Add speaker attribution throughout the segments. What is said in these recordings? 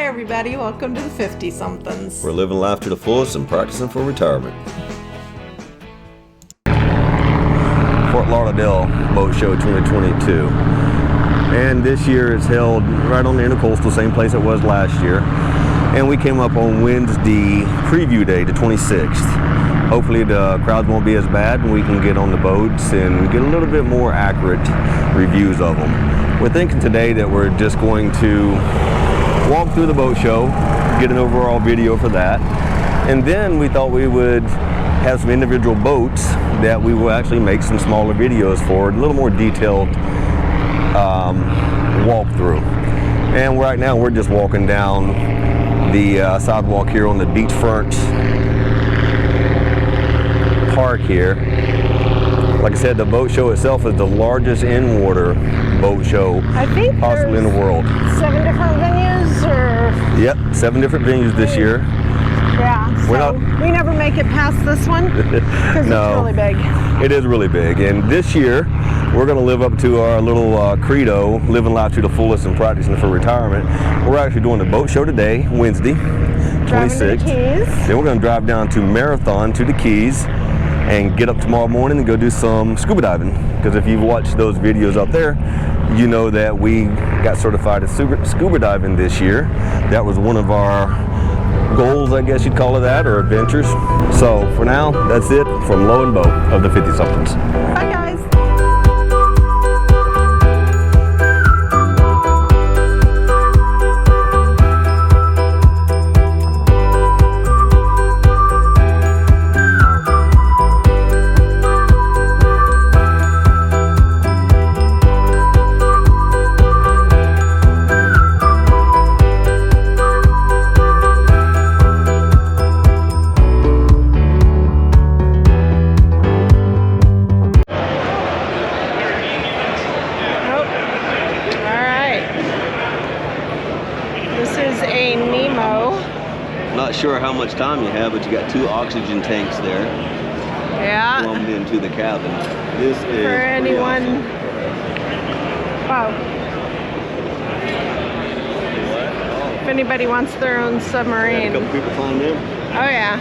Speaker 1: Hi everybody, welcome to the 50-somethings.
Speaker 2: We're living life to the fullest and practicing for retirement. Fort Lauderdale Boat Show 2022. And this year it's held right on the Intercoastal, same place it was last year. And we came up on Wednesday, preview day, the 26th. Hopefully the crowds won't be as bad and we can get on the boats and get a little bit more accurate reviews of them. We're thinking today that we're just going to walk through the boat show, get an overall video for that, and then we thought we would have some individual boats that we will actually make some smaller videos for, a little more detailed walkthrough. And right now we're just walking down the sidewalk here on the beachfront park here. Like I said, the boat show itself is the largest in-water boat show possibly in the world.
Speaker 3: 7 different venues, or?
Speaker 2: Yep, 7 different venues this year.
Speaker 3: Yeah, so we never make it past this one because
Speaker 2: No,
Speaker 3: it's really big.
Speaker 2: It is really big, and this year we're going to live up to our little credo, living life to the fullest and practicing for retirement. We're actually doing the boat show today, Wednesday, 26th. Then we're going to drive down to Marathon to the Keys and get up tomorrow morning and go do some scuba diving. Because if you've watched those videos up there, you know that we got certified as scuba diving this year. That was one of our goals, I guess you'd call it that, or adventures. So for now, that's it from Lo and Bo of the 50-somethings.
Speaker 3: Bye guys.
Speaker 2: Not sure how much time you have, but you got 2 oxygen tanks there.
Speaker 3: Yeah.
Speaker 2: Plumbed into the cabin. This is
Speaker 3: for anyone.
Speaker 2: Awesome.
Speaker 3: Wow. If anybody wants their own submarine.
Speaker 2: A couple people climbed in.
Speaker 3: Oh yeah.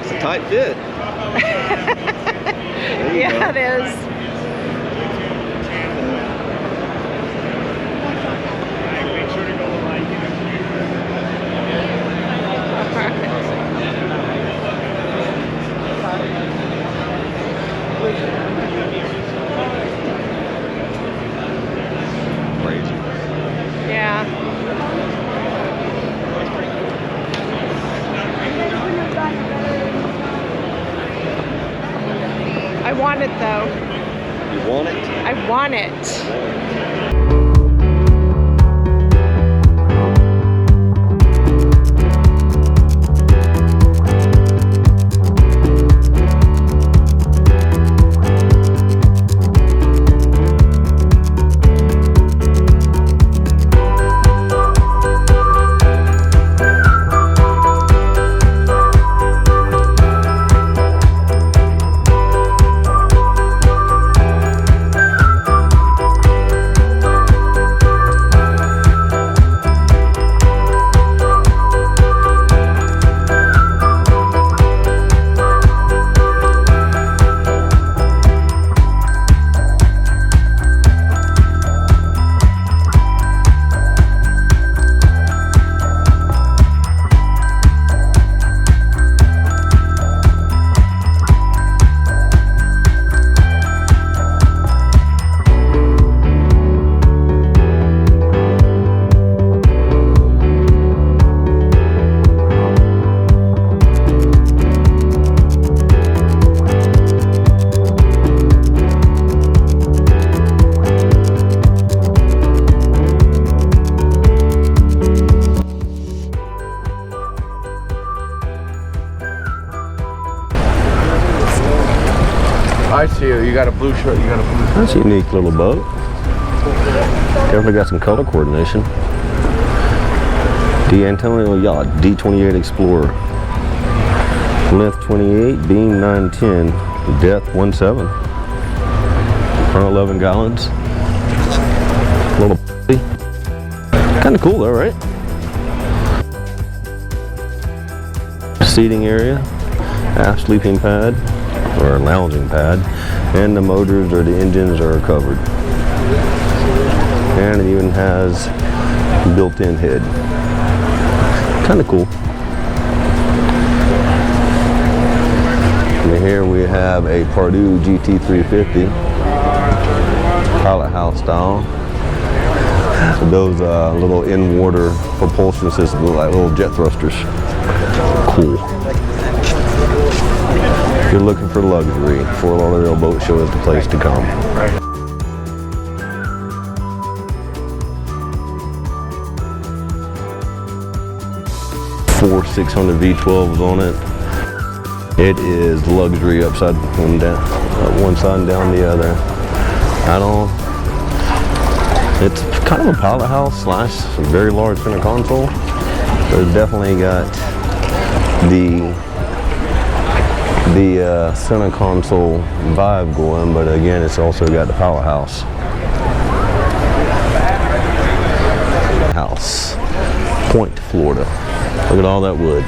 Speaker 2: It's a tight fit.
Speaker 3: Yeah, it is.
Speaker 2: Crazy.
Speaker 3: Yeah. I want it though.
Speaker 2: You want it?
Speaker 3: I want it.
Speaker 4: I see you. You got a blue shirt. You got a blue shirt.
Speaker 2: That's a unique little boat. Definitely got some color coordination. D'Antonio Yacht, D28 Explorer. Length 28, beam 910, depth 17. 111 gallons. Little Kind of cool though, right? Seating area, aft sleeping pad or lounging pad, and the motors or the engines are covered. And it even has built-in head. Kind of cool. And here we have a Purdue GT350 pilot house style. So those little in-water propulsion systems look like little jet thrusters. Cool. If you're looking for luxury, Fort Lauderdale Boat Show is the place to come. 600 V12s on it. It is luxury upside and down, one side and down the other. It's kind of a pilot house slash very large center console. So it's definitely got the center console vibe going, but again, it's also got the pilot house. Point, Florida. Look at all that wood.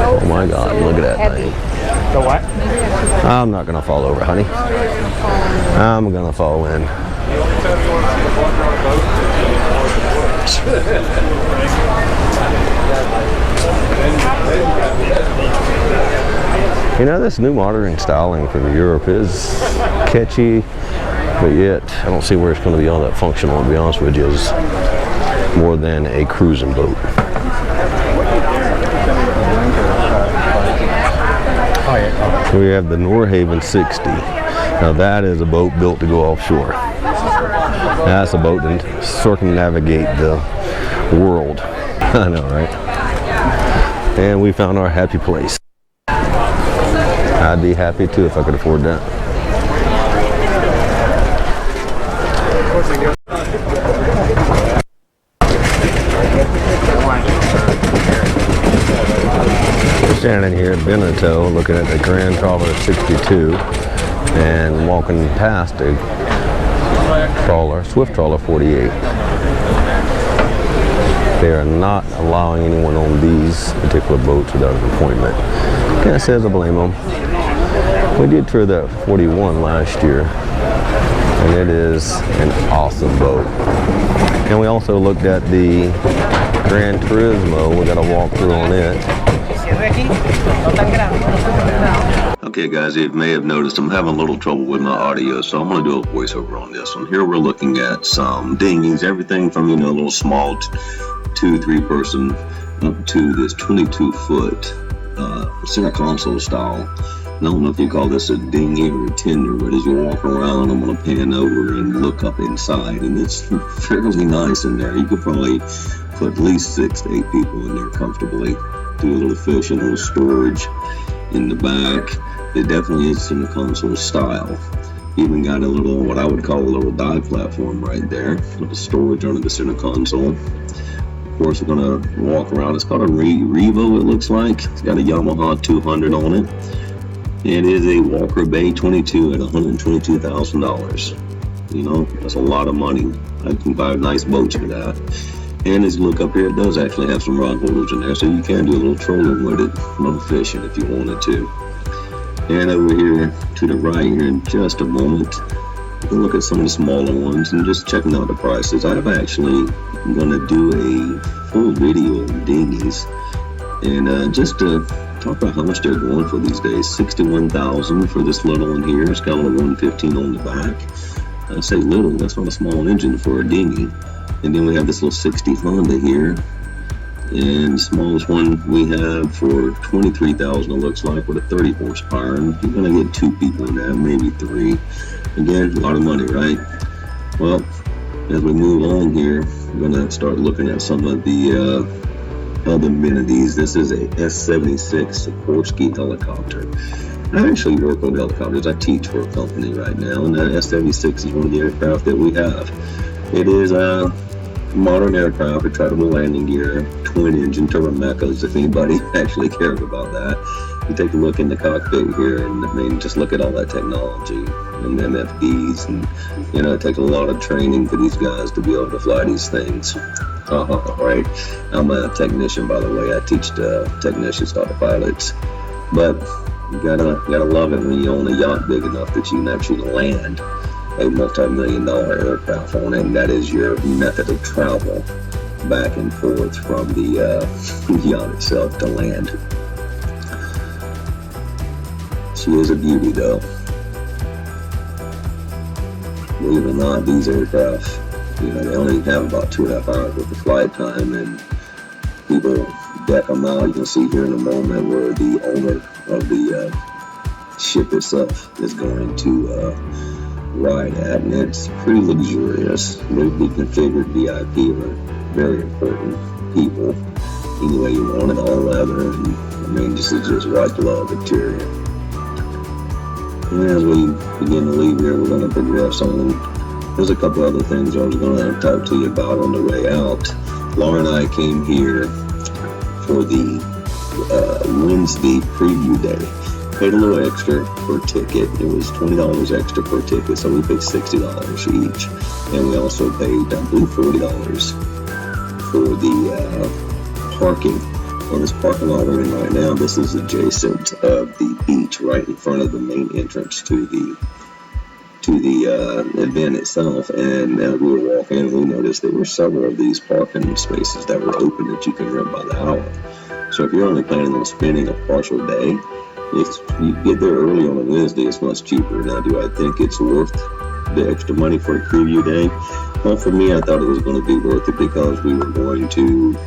Speaker 2: Oh my God, look at that thing.
Speaker 4: The what?
Speaker 2: I'm not gonna fall over, honey. I'm gonna fall in. You know, this new modern styling from Europe is catchy, but yet I don't see where it's going to be all that functional, to be honest with you, is more than a cruising boat. We have the Norhaven 60. Now that is a boat built to go offshore. That's a boat to circumnavigate the world. I know, right? And we found our happy place. I'd be happy too if I could afford that. We're standing here at Beneteau looking at the Grand Trawler 62 and walking past a trawler, Swift Trawler 48. They are not allowing anyone on these particular boats without an appointment. Can't say I blame them. We did tour that 41 last year, and it is an awesome boat. And we also looked at the Gran Turismo. We got a walkthrough on it. Okay guys, you may have noticed I'm having a little trouble with my audio, so I'm going to do a voiceover on this one. Here we're looking at some dinghies, everything from, you know, a little small 2-3 person up to this 22-foot center console style. I don't know if you call this a dinghy or a tender, but as you walk around, I'm going to pan over and look up inside, and it's fairly nice in there. You could probably put at least 6 to 8 people in there comfortably. Do a little fishing, a little storage in the back. It definitely is center console style. Even got a little, what I would call a little dive platform right there with the storage under the center console. Of course, we're going to walk around. It's called a Revo, it looks like. It's got a Yamaha 200 on it. It is a Walker Bay 22 at $122,000. You know, that's a lot of money. I can buy nice boats for that. And as you look up here, it does actually have some rod holders in there, so you can do a little trolling with it, a little fishing if you wanted to. And over here to the right here in just a moment, you can look at some of the smaller ones and just checking out the prices. I'm actually going to do a full video on dinghies and just to talk about how much they're going for these days. $61,000 for this little one here. It's got a 115 on the back. I say little, that's not a small engine for a dinghy. And then we have this little 60 Honda here. And the smallest one we have for $23,000, it looks like, with a 30 horsepower. And you're going to get 2 people in that, maybe 3. Again, a lot of money, right? Well, as we move on here, we're going to start looking at some of the other amenities. This is a S-76 Sikorsky helicopter. I actually work on helicopters. I teach for a company right now, and that S-76 is one of the aircraft that we have. It is a modern aircraft, retractable landing gear, twin engine, turbo mechas, if anybody actually cares about that. you take a look in the cockpit here, and I mean, just look at all that technology and MFDs, and you know, it takes a lot of training for these guys to be able to fly these things. Right? I'm a technician, by the way. I teach technicians how to pilots, but you gotta love it when you own a yacht big enough that you can actually land a multi-million-dollar aircraft on it, and that is your method of travel back and forth from the yacht itself to land. She is a beauty, though. Believe it or not, these aircraft, you know, they only have about 2.5 hours worth of flight time, and people deck them out. You can see here in a moment where the owner of the ship itself is going to ride at, and it's pretty luxurious. They've been configured VIP are very important people. Anyway, you want it all leather, and I mean, this is just white glove interior. And as we begin to leave here, we're going to progress on. There's a couple other things I was going to talk to you about on the way out. Laura and I came here for the Wednesday preview day. Paid a little extra per ticket. It was $20 extra per ticket, so we paid $60 each. And we also paid, I believe, $40 for the parking. On this parking lot we're in right now, this is adjacent of the beach, right in front of the main entrance to the event itself. And as we were walking, we noticed there were several of these parking spaces that were open that you can rent by the hour. So if you're only planning on spending a partial day, if you get there early on a Wednesday, it's much cheaper. Now, do I think it's worth the extra money for a preview day? Well, for me, I thought it was going to be worth it because we were going to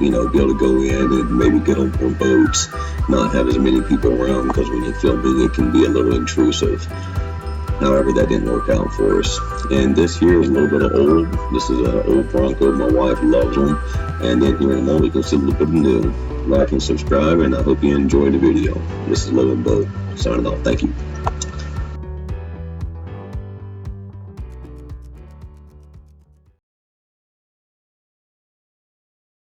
Speaker 2: you know, be able to go in and maybe get on more boats, not have as many people around, because when you're filming, it can be a little intrusive. However, that didn't work out for us. And this here is a little bit of old. This is an old Bronco. My wife loves them. And then here in a moment, we can see a little bit of new. Like and subscribe, and I hope you enjoyed the video. This is Liveaboards signing off. Thank you.